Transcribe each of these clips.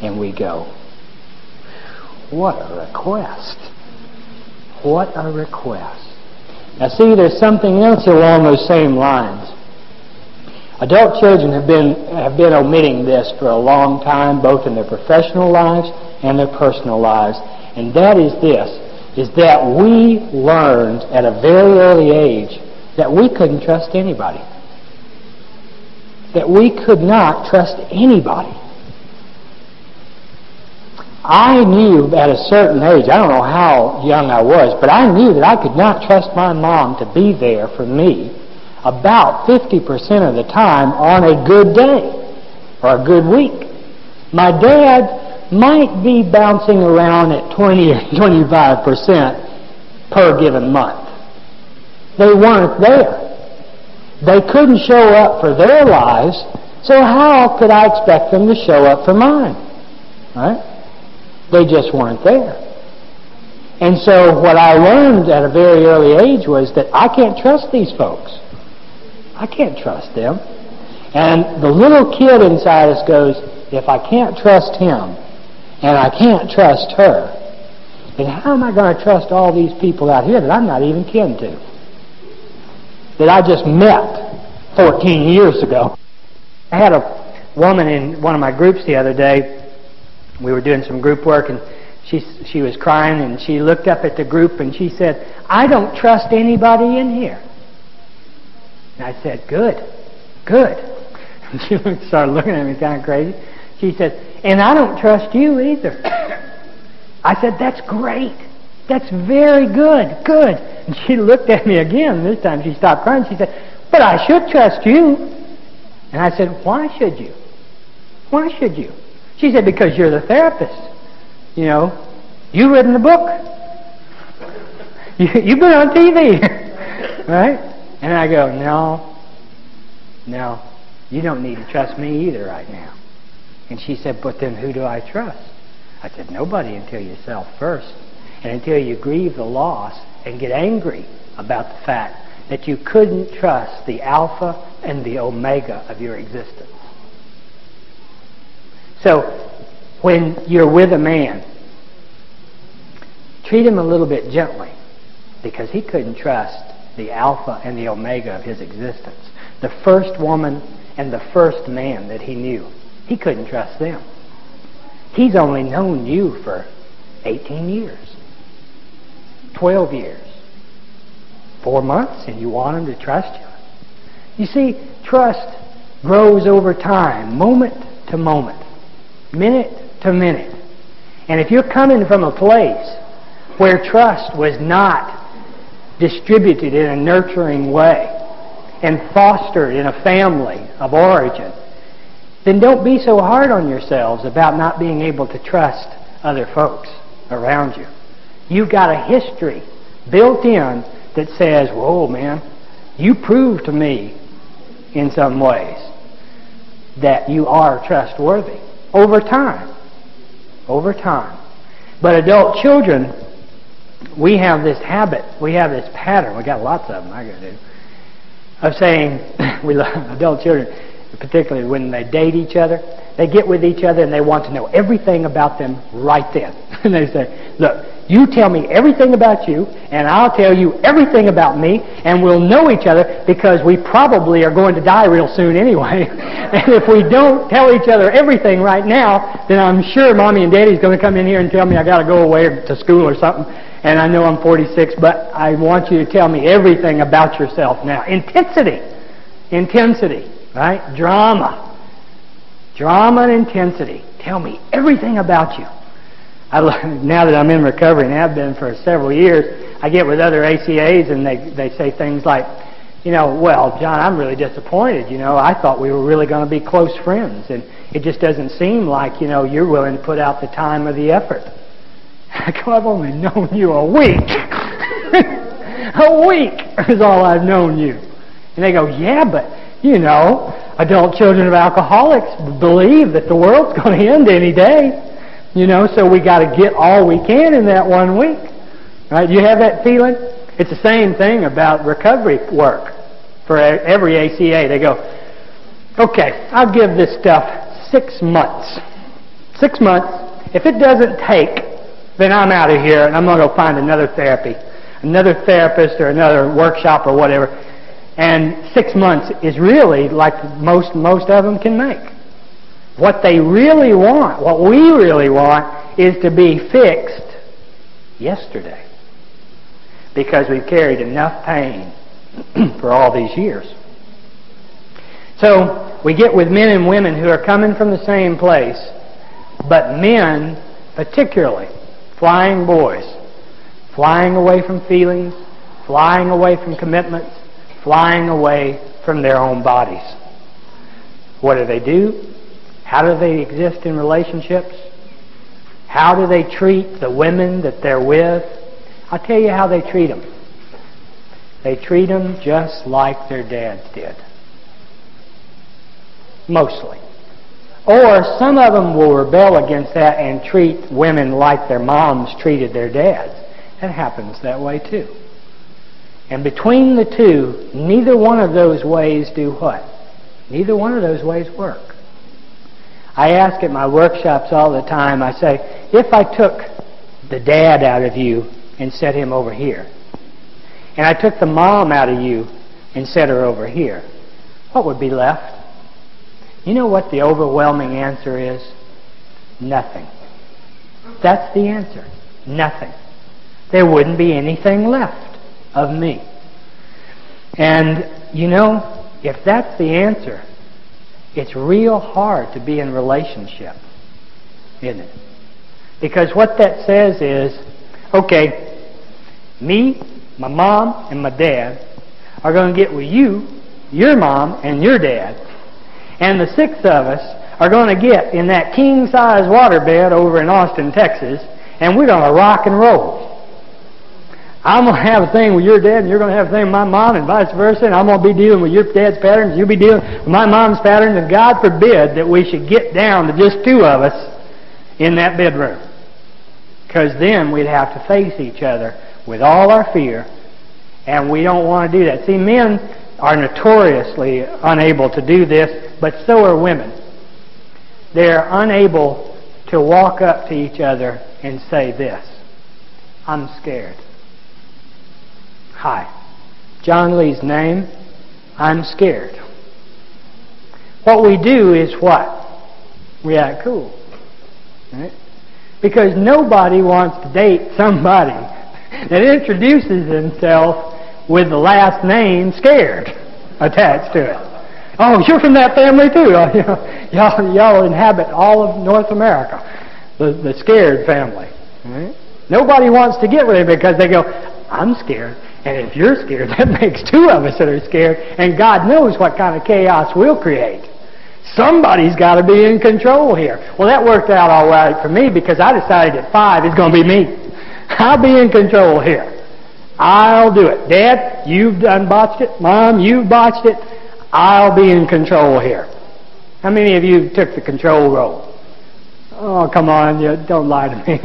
And we go, what a request. What a request. Now see, there's something else along those same lines. Adult children have been omitting this for a long time, both in their professional lives and their personal lives. And that is this, is that we learned at a very early age that we couldn't trust anybody. That we could not trust anybody. I knew at a certain age, I don't know how young I was, but I knew that I could not trust my mom to be there for me about 50% of the time on a good day or a good week. My dad might be bouncing around at 20 or 25% per given month. They weren't there. They couldn't show up for their lives, so how could I expect them to show up for mine? Right? They just weren't there. And so what I learned at a very early age was that I can't trust these folks. I can't trust them. And the little kid inside us goes, if I can't trust him and I can't trust her, then how am I going to trust all these people out here that I'm not even kin to? That I just met 14 years ago. I had a woman in one of my groups the other day. We were doing some group work, and she was crying, and she looked up at the group, and she said, I don't trust anybody in here. And I said, good. And she started looking at me kind of crazy. She said, and I don't trust you either. I said, that's great. That's very good. And she looked at me again. This time she stopped crying. She said, but I should trust you. And I said, why should you? Why should you? She said, because you're the therapist. You know, you've written the book. You've been on TV. Right? And I go, no, you don't need to trust me either right now. And she said, but then who do I trust? I said, nobody until yourself first. And until you grieve the loss and get angry about the fact that you couldn't trust the Alpha and the Omega of your existence. So, when you're with a man, treat him a little bit gently, because he couldn't trust the Alpha and the Omega of his existence. The first woman and the first man that he knew, he couldn't trust them. He's only known you for 18 years, 12 years, 4 months, and you want him to trust you. You see, trust grows over time, moment to moment, minute to minute. And if you're coming from a place where trust was not distributed in a nurturing way and fostered in a family of origin, then don't be so hard on yourselves about not being able to trust other folks around you. You've got a history built in that says, whoa, man, you prove to me in some ways that you are trustworthy. Over time. But adult children, we have this habit, we have this pattern, we got lots of them, I got to do, of saying, we love adult children, particularly when they date each other, they get with each other and they want to know everything about them right then. And they say, look, you tell me everything about you, and I'll tell you everything about me, and we'll know each other because we probably are going to die real soon anyway. And if we don't tell each other everything right now, then I'm sure Mommy and Daddy's going to come in here and tell me I got to go away to school or something. And I know I'm 46, but I want you to tell me everything about yourself now. Intensity, right? Drama and intensity. Tell me everything about you. Now that I'm in recovery and have been for several years, I get with other ACAs and they say things like, well, John, I'm really disappointed. I thought we were really going to be close friends, and it just doesn't seem like, you're willing to put out the time or the effort. I go, I've only known you a week. A week is all I've known you. And they go, yeah, but, adult children of alcoholics believe that the world's going to end any day. So we got to get all we can in that 1 week. Right? You have that feeling? It's the same thing about recovery work for every ACA. They go, okay, I'll give this stuff 6 months. 6 months. If it doesn't take, then I'm out of here and I'm going to go find another therapist or another workshop or whatever. And 6 months is really like most of them can make. What they really want, what we really want, is to be fixed yesterday. Because we've carried enough pain for all these years. So we get with men and women who are coming from the same place, but men particularly, flying boys, flying away from feelings, flying away from commitments, flying away from their own bodies. What do? How do they exist in relationships? How do they treat the women that they're with? I'll tell you how they treat them. They treat them just like their dads did. Mostly. Or some of them will rebel against that and treat women like their moms treated their dads. That happens that way too. And between the two, neither one of those ways do what? Neither one of those ways work. I ask at my workshops all the time, I say, if I took the dad out of you and set him over here, and I took the mom out of you and set her over here, what would be left? You know what the overwhelming answer is? Nothing. That's the answer. Nothing. There wouldn't be anything left of me. And, you know, if that's the answer, it's real hard to be in relationship, isn't it? Because what that says is, okay, me, my mom, and my dad are going to get with you, your mom, and your dad. And the 6 of us are going to get in that king-size waterbed over in Austin, Texas, and we're going to rock and roll. I'm going to have a thing with your dad, and you're going to have a thing with my mom, and vice versa, and I'm going to be dealing with your dad's patterns, and you'll be dealing with my mom's patterns, and God forbid that we should get down to just 2 of us in that bedroom. Because then we'd have to face each other with all our fear, and we don't want to do that. See, men are notoriously unable to do this, but so are women. They're unable to walk up to each other and say this: I'm scared. Hi. John Lee's name, I'm scared. What we do is what? We act cool. Right? Because nobody wants to date somebody that introduces himself with the last name Scared attached to it. Oh, you're from that family too. Y'all inhabit all of North America. The Scared family. Right? Nobody wants to get with him because they go, I'm scared. And if you're scared, that makes 2 of us that are scared. And God knows what kind of chaos we'll create. Somebody's got to be in control here. Well, that worked out all right for me because I decided at 5 it's going to be me. I'll be in control here. I'll do it. Dad, you've done botched it. Mom, you've botched it. I'll be in control here. How many of you took the control role? Oh, come on. Don't lie to me.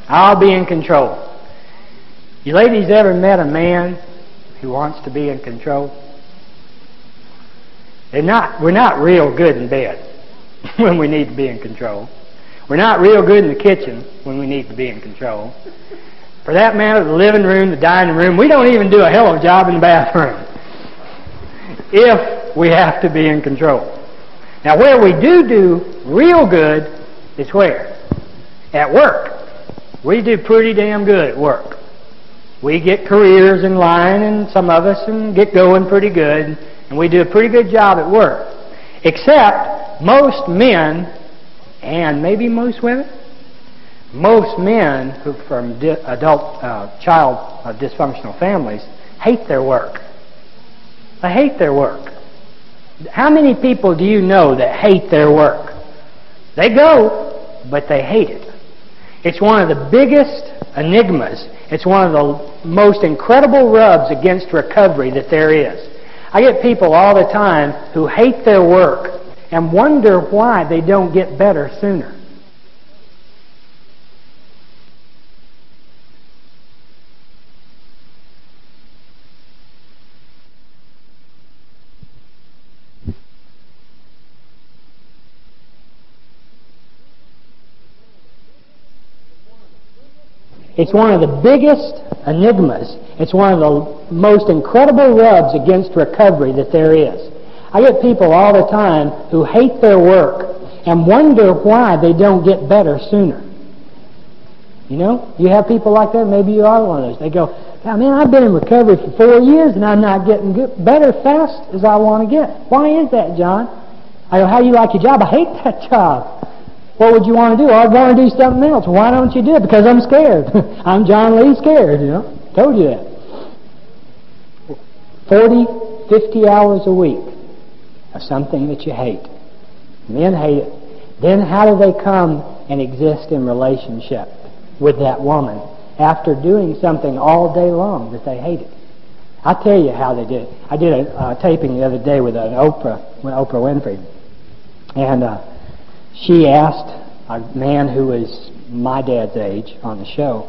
I'll be in control. You ladies ever met a man who wants to be in control? We're not real good in bed when we need to be in control. We're not real good in the kitchen when we need to be in control. For that matter, the living room, the dining room, we don't even do a hell of a job in the bathroom if we have to be in control. Now, where we do real good is where? At work. We do pretty damn good at work. We get careers in line, and some of us get going pretty good, and we do a pretty good job at work. Except most men, and maybe most women, most men who from child of dysfunctional families hate their work. They hate their work. How many people do you know that hate their work? They go, but they hate it. It's one of the biggest enigmas. It's one of the most incredible rubs against recovery that there is. I get people all the time who hate their work and wonder why they don't get better sooner. It's one of the biggest enigmas. It's one of the most incredible rubs against recovery that there is. I get people all the time who hate their work and wonder why they don't get better sooner. You know, you have people like that. Maybe you are one of those. They go, "God, man, I've been in recovery for 4 years and I'm not getting better fast as I want to get. Why is that, John?" I go, "How do you like your job?" "I hate that job." "What would you want to do?" "I want to do something else." "Why don't you do it?" "Because I'm scared." I'm John Lee scared, you know. Told you that. 40, 50 hours a week of something that you hate. Men hate it. Then how do they come and exist in relationship with that woman after doing something all day long that they hated? I'll tell you how they did it. I did a taping the other day with Oprah Winfrey. And she asked a man who was my dad's age on the show,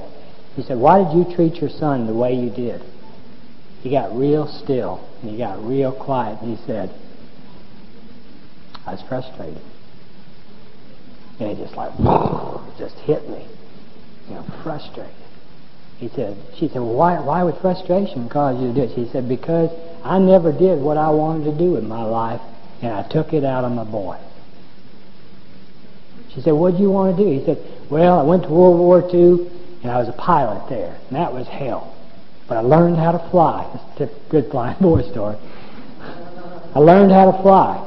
he said, "Why did you treat your son the way you did?" He got real still and he got real quiet and he said, "I was frustrated." And it just like, it just hit me. You know, frustrated. She said, "Well, why would frustration cause you to do it?" She said, "Because I never did what I wanted to do in my life and I took it out on my boy." She said, "What did you want to do?" He said, "Well, I went to World War II and I was a pilot there, and that was hell. But I learned how to fly." It's a good flying boy story. "I learned how to fly.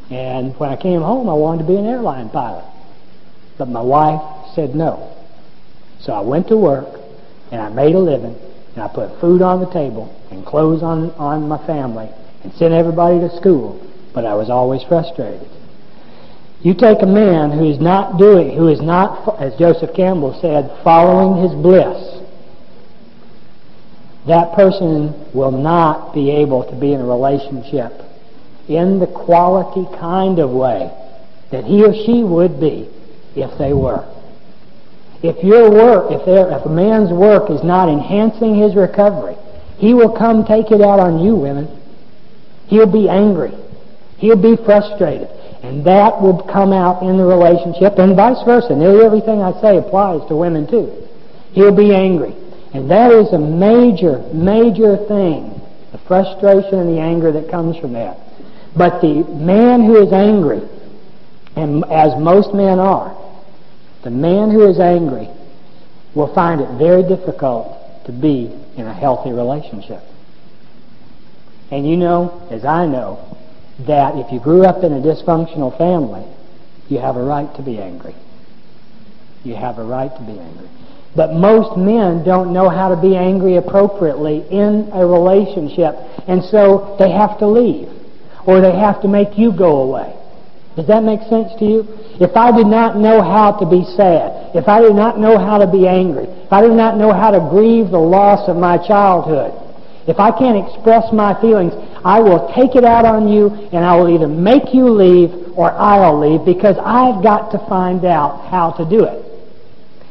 And when I came home, I wanted to be an airline pilot. But my wife said no. So I went to work, and I made a living, and I put food on the table and clothes on my family and sent everybody to school. But I was always frustrated." You take a man who is not, as Joseph Campbell said, following his bliss. That person will not be able to be in a relationship in the quality kind of way that he or she would be if they were. If a man's work is not enhancing his recovery, he will come take it out on you, women. He'll be angry. He'll be frustrated. And that will come out in the relationship, and vice versa. Nearly everything I say applies to women too. He'll be angry. And that is a major, major thing, the frustration and the anger that comes from that. But the man who is angry, and as most men are, the man who is angry will find it very difficult to be in a healthy relationship. And you know, as I know, that if you grew up in a dysfunctional family, you have a right to be angry. You have a right to be angry. But most men don't know how to be angry appropriately in a relationship, and so they have to leave, or they have to make you go away. Does that make sense to you? If I did not know how to be sad, if I did not know how to be angry, if I did not know how to grieve the loss of my childhood, if I can't express my feelings, I will take it out on you, and I will either make you leave or I'll leave, because I've got to find out how to do it.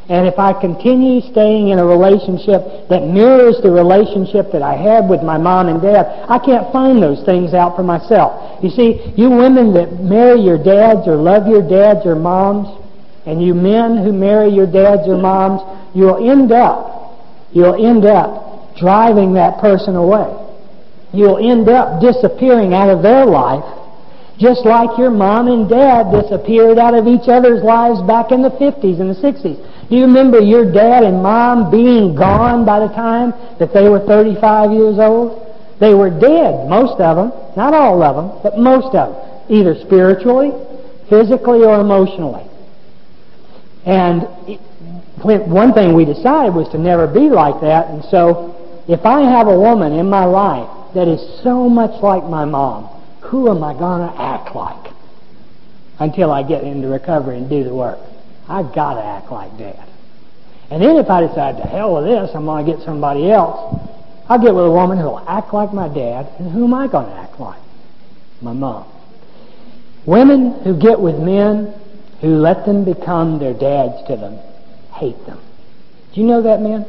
And if I continue staying in a relationship that mirrors the relationship that I had with my mom and dad, I can't find those things out for myself. You see, you women that marry your dads or love your dads or moms, and you men who marry your dads or moms, you'll end up driving that person away. You'll end up disappearing out of their life, just like your mom and dad disappeared out of each other's lives back in the 50s and the 60s. Do you remember your dad and mom being gone by the time that they were 35 years old? They were dead, most of them. Not all of them, but most of them. Either spiritually, physically, or emotionally. And one thing we decided was to never be like that. And so if I have a woman in my life that is so much like my mom, who am I going to act like until I get into recovery and do the work? I've got to act like Dad. And then if I decide, to hell with this, I'm going to get somebody else, I'll get with a woman who will act like my dad. And who am I going to act like? My mom. Women who get with men who let them become their dads to them hate them. Do you know that, men?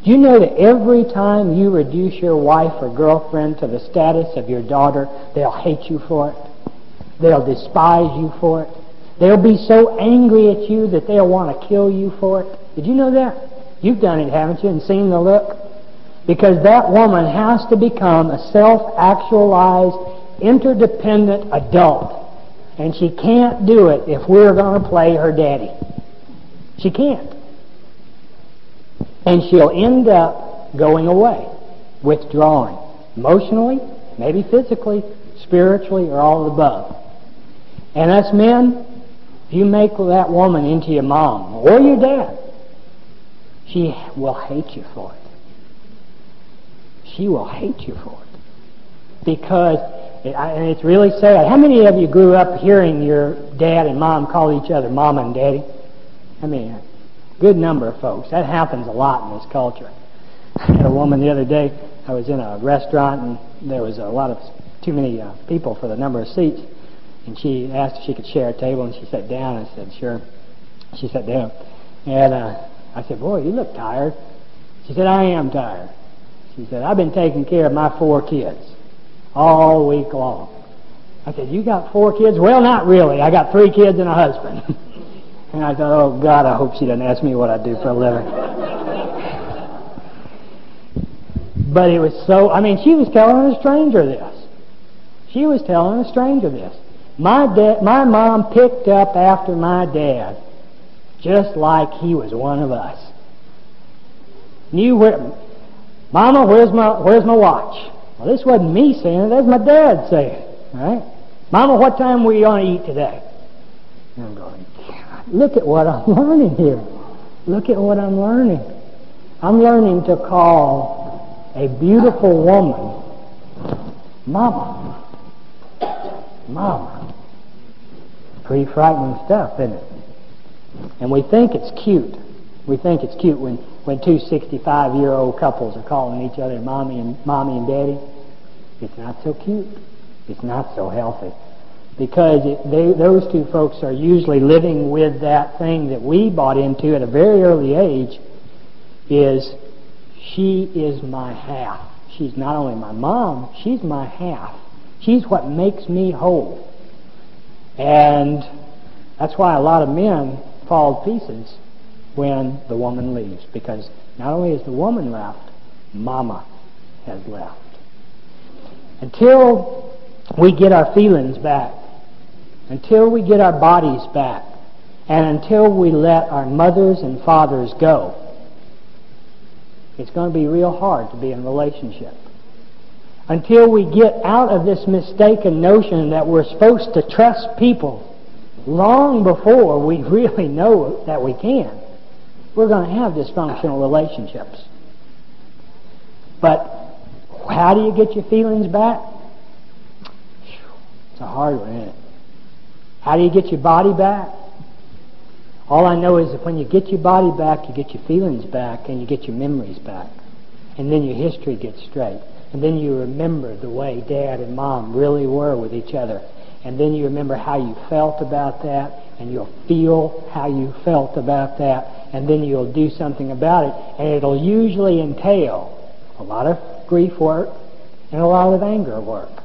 Do you know that every time you reduce your wife or girlfriend to the status of your daughter, they'll hate you for it? They'll despise you for it? They'll be so angry at you that they'll want to kill you for it? Did you know that? You've done it, haven't you, and seen the look? Because that woman has to become a self-actualized, interdependent adult. And she can't do it if we're going to play her daddy. She can't. And she'll end up going away, withdrawing, emotionally, maybe physically, spiritually, or all of the above. And us men, if you make that woman into your mom or your dad, she will hate you for it. She will hate you for it. Because, and it's really sad, how many of you grew up hearing your dad and mom call each other mama and daddy? I mean, a good number of folks. That happens a lot in this culture. I had a woman the other day, I was in a restaurant and there was too many people for the number of seats. And she asked if she could share a table, and she sat down. I said, sure. She sat down. And I said, boy, you look tired. She said, I am tired. She said, I've been taking care of my 4 kids all week long. I said, you got 4 kids? Well, not really. I got 3 kids and a husband. And I thought, oh, God, I hope she doesn't ask me what I do for a living. But it was so, she was telling a stranger this. She was telling a stranger this. My mom picked up after my dad just like he was one of us. Knew where, Mama, where's my watch? Well, this wasn't me saying it, that's my dad saying it. Right? Mama, what time were you going to eat today? And I'm going, look at what I'm learning here. Look at what I'm learning. I'm learning to call a beautiful woman Mama. Mama. Pretty frightening stuff, isn't it? And we think it's cute. We think it's cute when 2 65-year-old couples are calling each other mommy and daddy. It's not so cute. It's not so healthy. Because those two folks are usually living with that thing that we bought into at a very early age, is she is my half. She's not only my mom, she's my half. She's what makes me whole. And that's why a lot of men fall to pieces when the woman leaves. Because not only is the woman left, Mama has left. Until we get our feelings back, until we get our bodies back, and until we let our mothers and fathers go, it's going to be real hard to be in a relationship. Until we get out of this mistaken notion that we're supposed to trust people long before we really know that we can, we're going to have dysfunctional relationships. But how do you get your feelings back? It's a hard one, isn't it? How do you get your body back? All I know is that when you get your body back, you get your feelings back, and you get your memories back. And then your history gets straight. And then you remember the way Dad and Mom really were with each other. And then you remember how you felt about that, and you'll feel how you felt about that, and then you'll do something about it. And it'll usually entail a lot of grief work and a lot of anger work.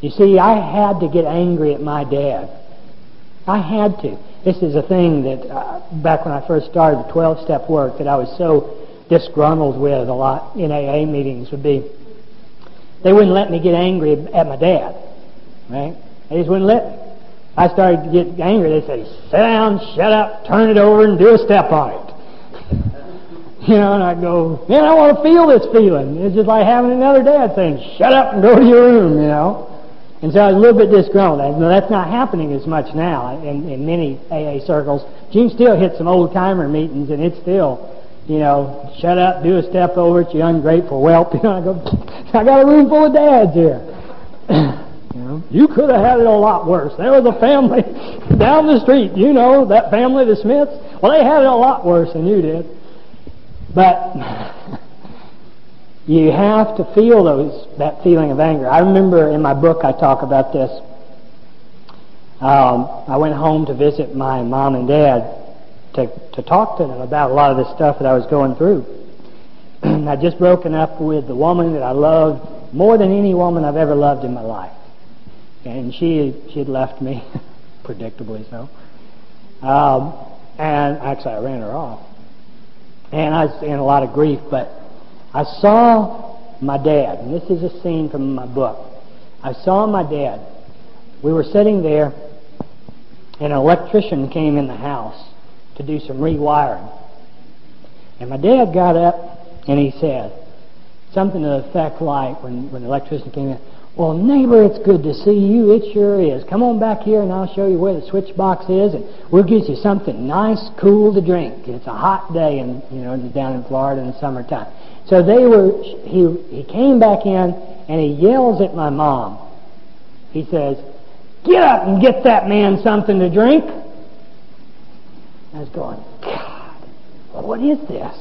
You see, I had to get angry at my dad. I had to. This is a thing that back when I first started the 12-step work that I was so disgruntled with a lot in AA meetings would be, they wouldn't let me get angry at my dad. Right? They just wouldn't let me. I started to get angry. They'd say, sit down, shut up, turn it over, and do a step on it. And I'd go, man, I want to feel this feeling. It's just like having another dad saying, shut up and go to your room, And so I was a little bit disgruntled. Now, that's not happening as much now in many AA circles. You can still hit some old-timer meetings, and it's still, shut up, do a step over it, you ungrateful whelp. I go, I got a room full of dads here. You could have had it a lot worse. There was a family down the street, that family, the Smiths. Well, they had it a lot worse than you did. But you have to feel that feeling of anger. I remember in my book I talk about this. I went home to visit my mom and dad to talk to them about a lot of this stuff that I was going through. I'd just broken up with the woman that I loved more than any woman I've ever loved in my life. And she had left me, predictably so. And actually, I ran her off. And I was in a lot of grief, but I saw my dad, and this is a scene from my book. I saw my dad. We were sitting there, and an electrician came in the house to do some rewiring. And my dad got up, and he said something to the effect like, when the electrician came in, "Well, neighbor, it's good to see you. It sure is. Come on back here, and I'll show you where the switch box is, and we'll get you something nice, cool to drink. It's a hot day, down in Florida in the summertime." So he came back in, and he yells at my mom. He says, "Get up and get that man something to drink." I was going, God, what is this?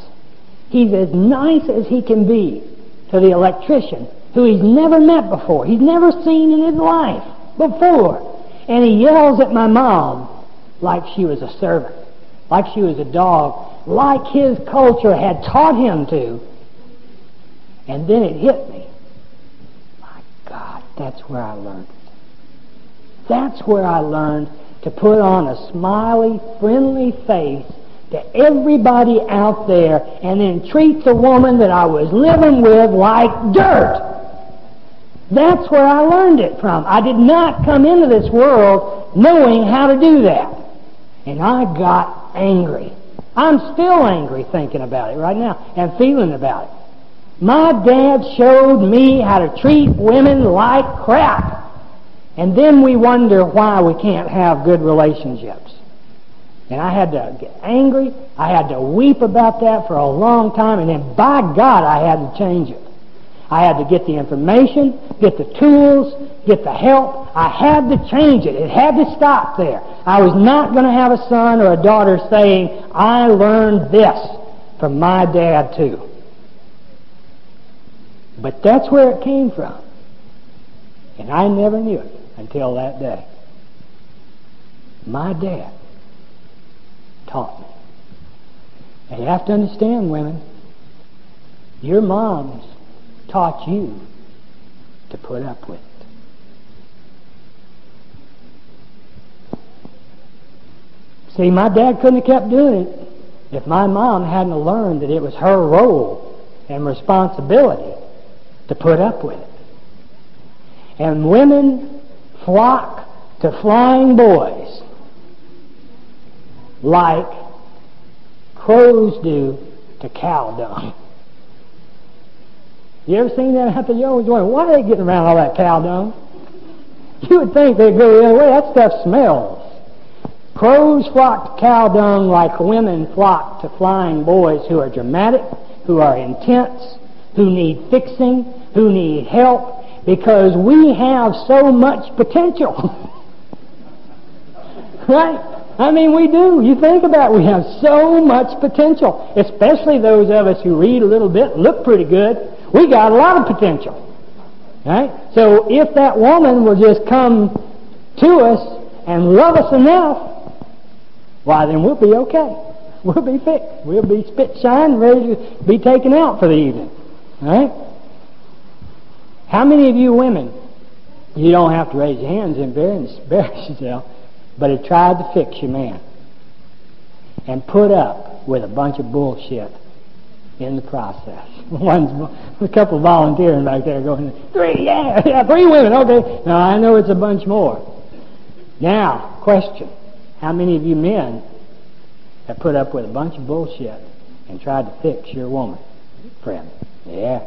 He's as nice as he can be to the electrician, who he's never met before. He's never seen in his life before. And he yells at my mom like she was a servant, like she was a dog, like his culture had taught him to. And then it hit me. My God, that's where I learned it. That's where I learned to put on a smiley, friendly face to everybody out there and then treat the woman that I was living with like dirt. That's where I learned it from. I did not come into this world knowing how to do that. And I got angry. I'm still angry thinking about it right now and feeling about it. My dad showed me how to treat women like crap. And then we wonder why we can't have good relationships. And I had to get angry. I had to weep about that for a long time. And then, by God, I had to change it. I had to get the information, get the tools, get the help. I had to change it. It had to stop there. I was not going to have a son or a daughter saying, "I learned this from my dad too." But that's where it came from. And I never knew it until that day. My dad taught me. And you have to understand, women, your moms taught you to put up with it. See, my dad couldn't have kept doing it if my mom hadn't learned that it was her role and responsibility to put up with it. And women flock to flying boys like crows do to cow dung. You ever seen that out there? You always wonder, why are they getting around all that cow dung? You would think they'd go the other way. That stuff smells. Crows flock to cow dung like women flock to flying boys who are dramatic, who are intense, who need fixing, who need help, because we have so much potential. Right? I mean, we do. You think about it. We have so much potential, especially those of us who read a little bit, look pretty good. We got a lot of potential. Right? So if that woman will just come to us and love us enough, why, then we'll be okay. We'll be fixed. We'll be spit shine, ready to be taken out for the evening. Right? How many of you women, you don't have to raise your hands and embarrass yourself, but have tried to fix your man and put up with a bunch of bullshit in the process? A couple of volunteers back there going, 3 women, okay. Now, I know it's a bunch more. Now, question. How many of you men have put up with a bunch of bullshit and tried to fix your woman friend? Yeah.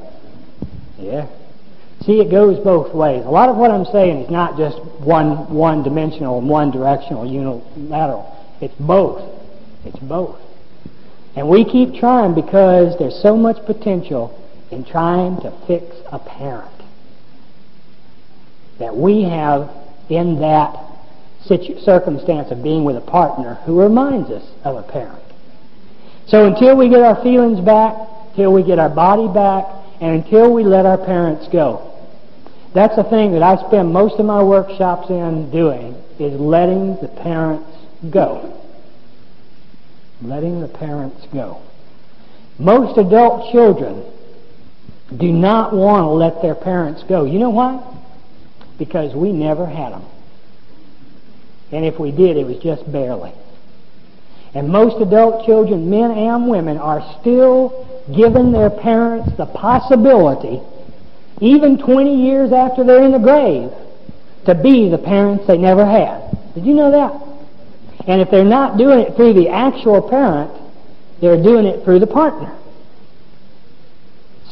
See, it goes both ways. A lot of what I'm saying is not just one-dimensional and one-directional, unilateral. It's both. It's both. And we keep trying because there's so much potential in trying to fix a parent that we have in that circumstance of being with a partner who reminds us of a parent. So until we get our feelings back, until we get our body back, and until we let our parents go, that's the thing that I spend most of my workshops in doing, is letting the parents go. Letting the parents go. Most adult children do not want to let their parents go. You know why? Because we never had them. And if we did, it was just barely. And most adult children, men and women, are still giving their parents the possibility, even 20 years after they're in the grave, to be the parents they never had. Did you know that? And if they're not doing it through the actual parent, they're doing it through the partner.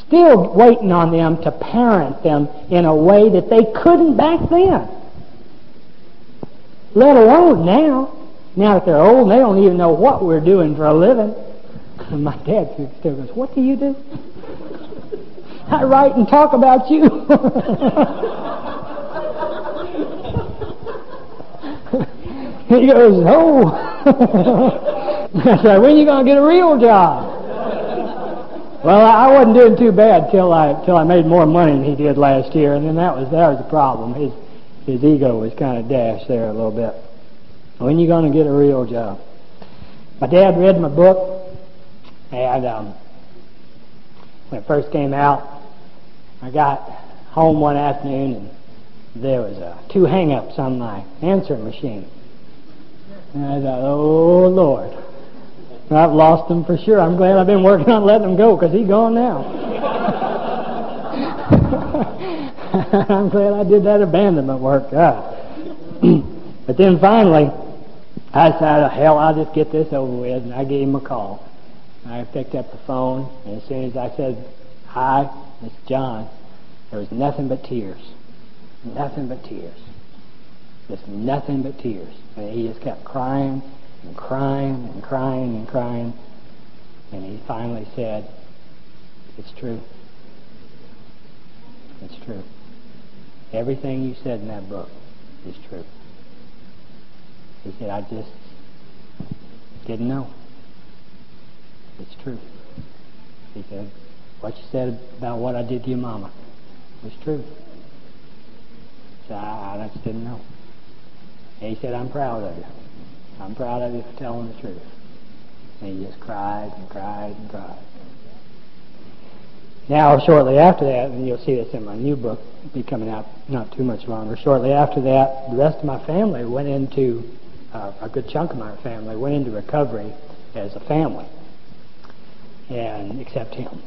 Still waiting on them to parent them in a way that they couldn't back then. Let alone now. Now that they're old, they don't even know what we're doing for a living. And my dad still goes, "What do you do?" "I write and talk about you." He goes, "Oh." I said, "When are you going to get a real job?" Well, I wasn't doing too bad till I made more money than he did last year, and then that was the problem. His ego was kind of dashed there a little bit. When are you going to get a real job? My dad read my book, and when it first came out, I got home one afternoon, and there was 2 hang-ups on my answering machine. And I thought, "Oh, Lord, I've lost him for sure. I'm glad I've been working on letting him go, because he's gone now." I'm glad I did that abandonment work. But then finally, I decided, hell, I'll just get this over with, and I gave him a call. I picked up the phone, and as soon as I said, "Hi, it's John," there was nothing but tears. Nothing but tears. Just nothing but tears. And he just kept crying and crying and crying and crying. And he finally said, "It's true. It's true. Everything you said in that book is true." He said, "I just didn't know. It's true." He said, "What you said about what I did to your mama was true." He said, I just didn't know." And he said, "I'm proud of you. I'm proud of you for telling the truth." And he just cried and cried and cried. Now, shortly after that, and you'll see this in my new book, it'll be coming out not too much longer, shortly after that, the rest of my family went into, a good chunk of my family went into recovery as a family, and except him.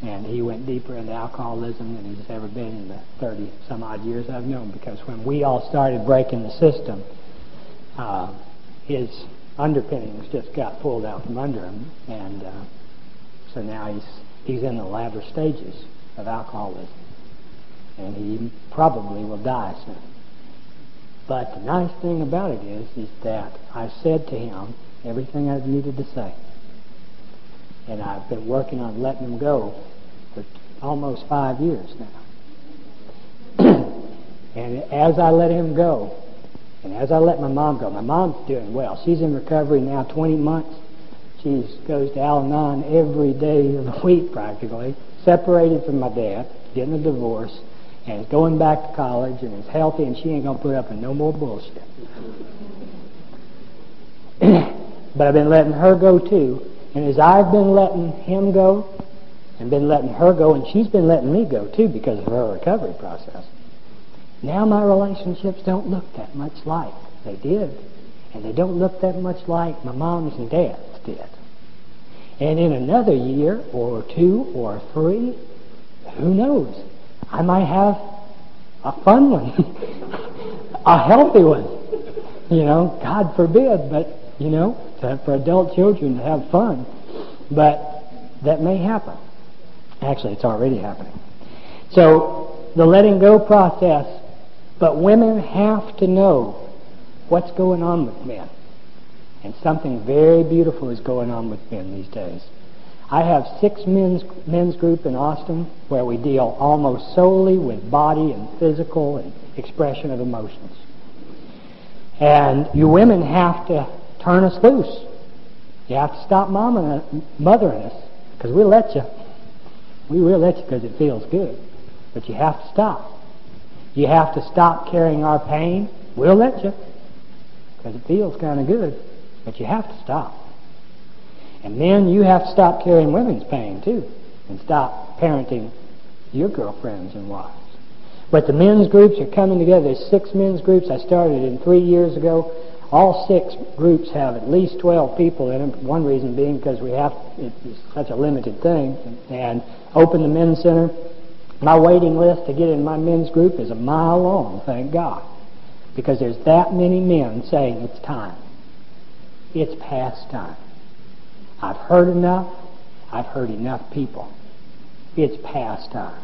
And he went deeper into alcoholism than he's ever been in the 30-some-odd years I've known, because when we all started breaking the system, his underpinnings just got pulled out from under him, and so now he's in the latter stages of alcoholism, and he probably will die soon. But the nice thing about it is that I said to him everything I needed to say, and I've been working on letting him go for almost 5 years now. And as I let him go, and as I let my mom go, my mom's doing well. She's in recovery now 20 months. She goes to Al-Anon every day of the week practically, separated from my dad, getting a divorce, and is going back to college, and is healthy, and she ain't going to put up with no more bullshit. But I've been letting her go too, and as I've been letting him go, and been letting her go, and she's been letting me go too because of her recovery process, now my relationships don't look that much like they did. And they don't look that much like my mom's and dad's did. And in another year, or 2 or 3, who knows? I might have a fun one, a healthy one. You know, God forbid, but, you know, for adult children to have fun. But that may happen. Actually, it's already happening. So, the letting go process, but women have to know what's going on with men. And something very beautiful is going on with men these days. I have 6 men's group in Austin where we deal almost solely with body and physical and expression of emotions. And you women have to turn us loose. You have to stop mothering us, because we'll let you. We will let you because it feels good. But you have to stop. You have to stop carrying our pain. We'll let you, because it feels kind of good. But you have to stop. And men, you have to stop carrying women's pain too, and stop parenting your girlfriends and wives. But the men's groups are coming together. There's 6 men's groups I started in 3 years ago. All 6 groups have at least 12 people in them. One reason being because it's such a limited thing. And open the men's center. My waiting list to get in my men's group is a mile long, thank God. Because there's that many men saying it's time. It's past time. I've heard enough. I've heard enough people. It's past time.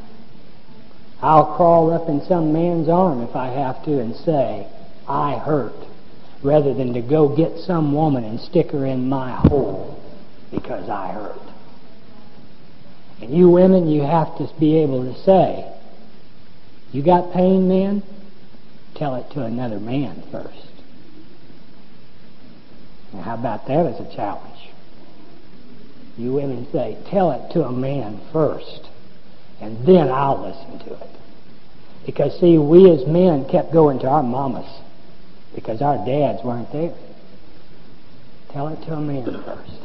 I'll crawl up in some man's arm if I have to and say, I hurt, rather than to go get some woman and stick her in my hole because I hurt. And you women, you have to be able to say, you got pain, men? Tell it to another man first. Now, how about that as a challenge? You women say, tell it to a man first, and then I'll listen to it. Because, see, we as men kept going to our mamas because our dads weren't there. Tell it to a man first.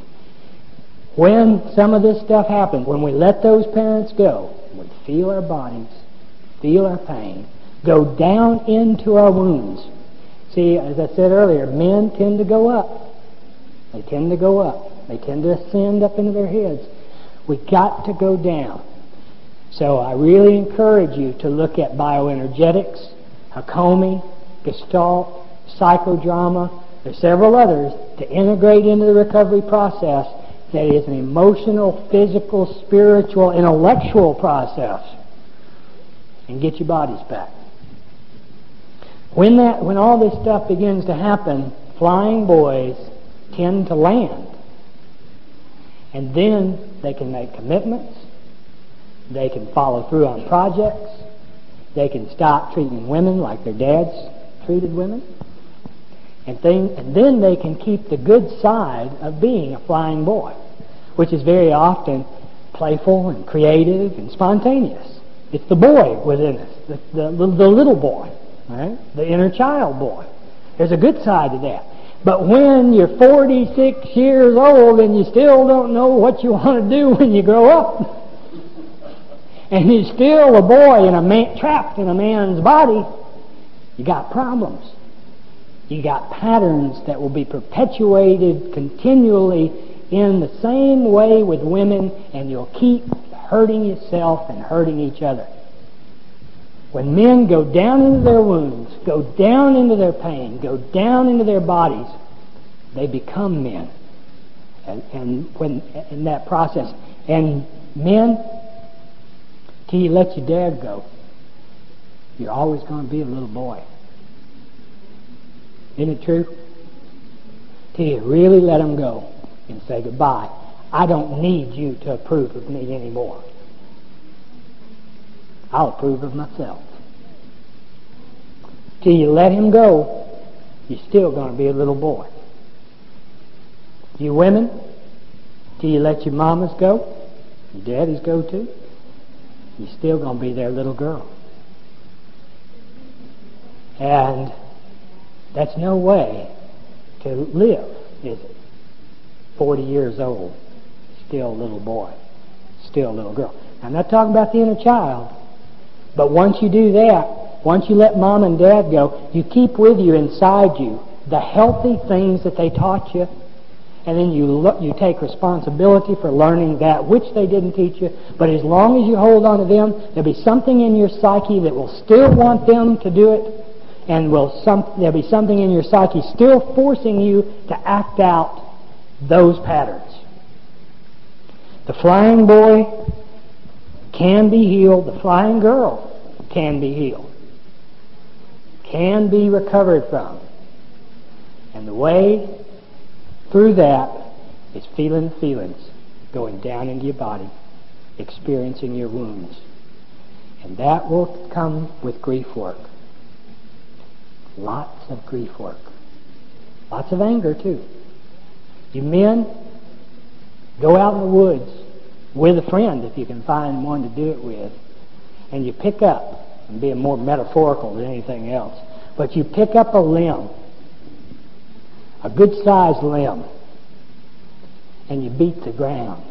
When some of this stuff happens, when we let those parents go, we feel our bodies, feel our pain, go down into our wounds. See, as I said earlier, men tend to go up. They tend to go up. They tend to ascend up into their heads. We got to go down. So I really encourage you to look at bioenergetics, Hakomi, Gestalt, psychodrama. There's several others to integrate into the recovery process that is an emotional, physical, spiritual, intellectual process, and get your bodies back. When all this stuff begins to happen, flying boys tend to land. And then they can make commitments. They can follow through on projects. They can stop treating women like their dads treated women. And then they can keep the good side of being a flying boy, which is very often playful and creative and spontaneous. It's the boy within us, the little boy, right? The inner child boy. There's a good side to that. But when you're 46 years old and you still don't know what you want to do when you grow up, and you're still a boy trapped in a man's body, you got problems. You got patterns that will be perpetuated continually in the same way with women, and you'll keep hurting yourself and hurting each other. When men go down into their wounds, go down into their pain, go down into their bodies, they become men. And when in that process, and men, till you let your dad go, you're always going to be a little boy. Isn't it true? Till you really let him go and say goodbye. I don't need you to approve of me anymore. I'll approve of myself. Till you let him go, you're still going to be a little boy. You women, till you let your mamas go, your daddies go too, you're still going to be their little girl. And that's no way to live, is it? 40 years old, still a little boy, still a little girl. Now, I'm not talking about the inner child, but once you do that, once you let mom and dad go, you keep with you inside you the healthy things that they taught you, and then you take responsibility for learning that which they didn't teach you. But as long as you hold on to them, there'll be something in your psyche that will still want them to do it, and there'll be something in your psyche still forcing you to act out those patterns. The flying boy can be healed. The flying girl can be healed. Can be recovered from. And the way through that is feeling the feelings, going down into your body, experiencing your wounds. And that will come with grief work. Lots of grief work. Lots of anger too. You men, go out in the woods with a friend if you can find one to do it with, and you pick up, and being more metaphorical than anything else, but you pick up a limb, a good-sized limb, and you beat the ground,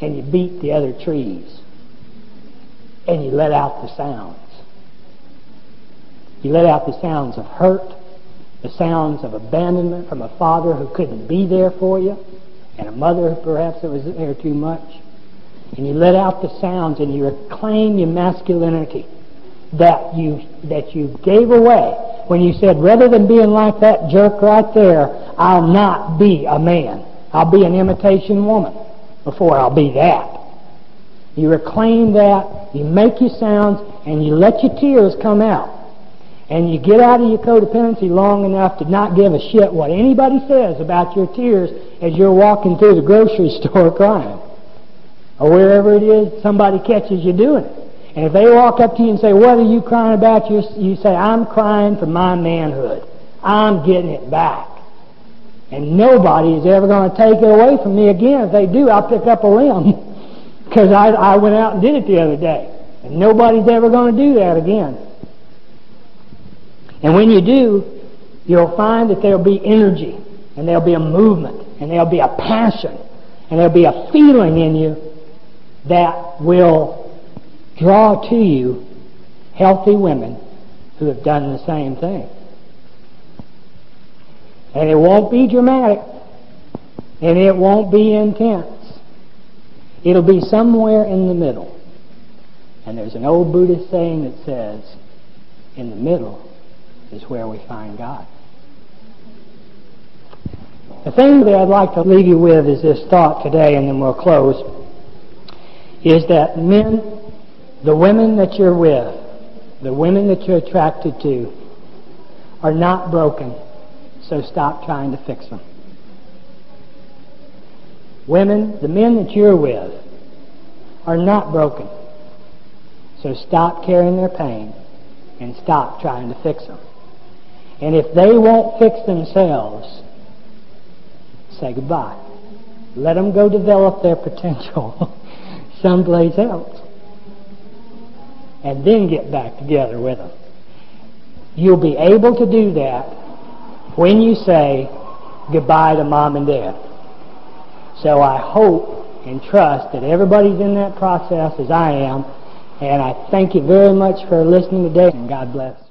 and you beat the other trees, and you let out the sounds. You let out the sounds of hurt, the sounds of abandonment from a father who couldn't be there for you, and a mother perhaps that was there too much. And you let out the sounds and you reclaim your masculinity that you gave away when you said, rather than being like that jerk right there, I'll not be a man. I'll be an imitation woman before I'll be that. You reclaim that, you make your sounds, and you let your tears come out. And you get out of your codependency long enough to not give a shit what anybody says about your tears as you're walking through the grocery store crying. Or wherever it is somebody catches you doing it. And if they walk up to you and say, what are you crying about? You say, I'm crying for my manhood. I'm getting it back. And nobody is ever going to take it away from me again. If they do, I'll pick up a limb. Because I went out and did it the other day. And nobody's ever going to do that again. And when you do, you'll find that there'll be energy, and there'll be a movement, and there'll be a passion, and there'll be a feeling in you that will draw to you healthy women who have done the same thing. And it won't be dramatic, and it won't be intense. It'll be somewhere in the middle. And there's an old Buddhist saying that says, in the middle is where we find God. The thing that I'd like to leave you with is this thought today, and then we'll close, is that men, the women that you're with, the women that you're attracted to, are not broken, so stop trying to fix them. Women, the men that you're with, are not broken, so stop carrying their pain and stop trying to fix them. And if they won't fix themselves, say goodbye. Let them go develop their potential someplace else. And then get back together with them. You'll be able to do that when you say goodbye to mom and dad. So I hope and trust that everybody's in that process as I am. And I thank you very much for listening today, and God bless.